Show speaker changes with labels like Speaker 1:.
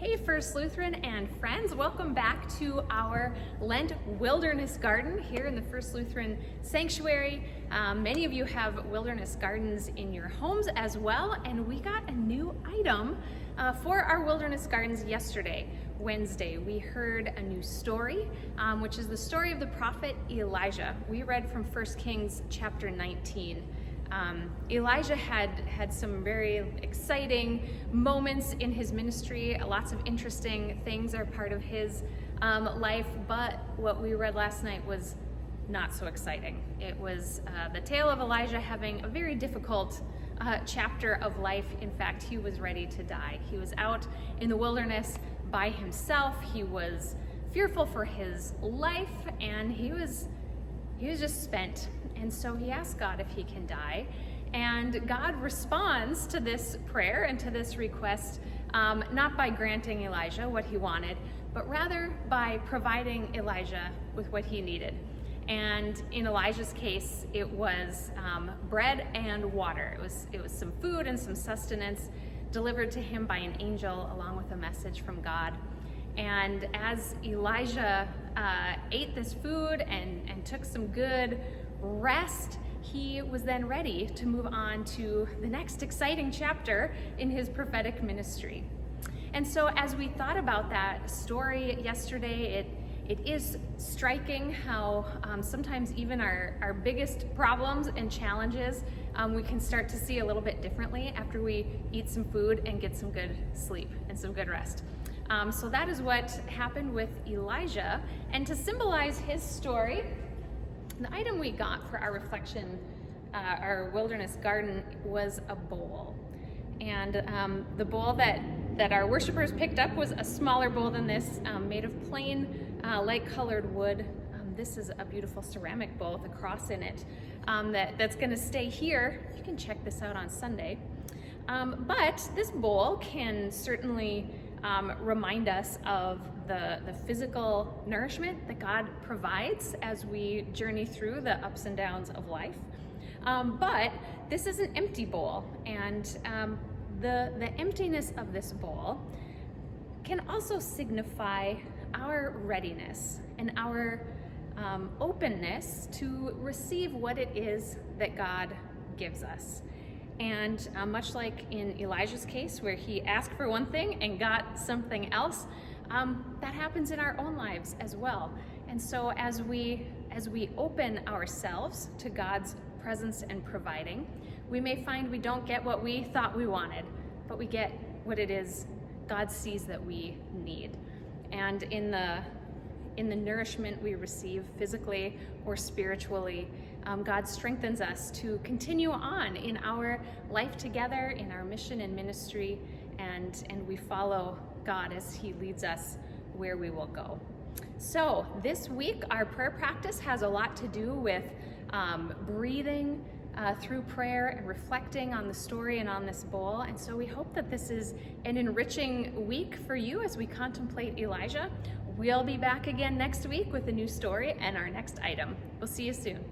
Speaker 1: Hey First Lutheran and friends, welcome back to our Lent Wilderness Garden here in the First Lutheran Sanctuary. Many of you have wilderness gardens in your homes as well, and we got a new item for our wilderness gardens yesterday, Wednesday. We heard a new story, which is the story of the prophet Elijah. We read from 1 Kings chapter 19. Elijah had some very exciting moments in his ministry. Lots of interesting things are part of his life, but what we read last night was not so exciting. It was the tale of Elijah having a very difficult chapter of life. In fact, he was ready to die. He was out in the wilderness by himself. He was fearful for his life, and he was just spent. And so he asked God if he can die. And God responds to this prayer and to this request, not by granting Elijah what he wanted, but rather by providing Elijah with what he needed. And in Elijah's case, it was bread and water. It was some food and some sustenance delivered to him by an angel along with a message from God. And as Elijah ate this food and took some good rest, he was then ready to move on to the next exciting chapter in his prophetic ministry. And so as we thought about that story yesterday, it is striking how sometimes even our biggest problems and challenges we can start to see a little bit differently after we eat some food and get some good sleep and some good rest. So that is what happened with Elijah. And to symbolize his story, the item we got for our reflection, our wilderness garden, was a bowl. And the bowl that our worshipers picked up was a smaller bowl than this, made of plain, light-colored wood. This is a beautiful ceramic bowl with a cross in it that's going to stay here. You can check this out on Sunday. But this bowl can certainly remind us of the physical nourishment that God provides as we journey through the ups and downs of life. But this is an empty bowl, and the emptiness of this bowl can also signify our readiness and our openness to receive what it is that God gives us. And much like in Elijah's case, where he asked for one thing and got something else, that happens in our own lives as well. And so as we open ourselves to God's presence and providing, we may find we don't get what we thought we wanted, but we get what it is God sees that we need. And in the nourishment we receive physically or spiritually, God strengthens us to continue on in our life together, in our mission and ministry, and we follow God as he leads us where we will go. So this week, our prayer practice has a lot to do with breathing through prayer and reflecting on the story and on this bowl. And so we hope that this is an enriching week for you as we contemplate Elijah. We'll be back again next week with a new story and our next item. We'll see you soon.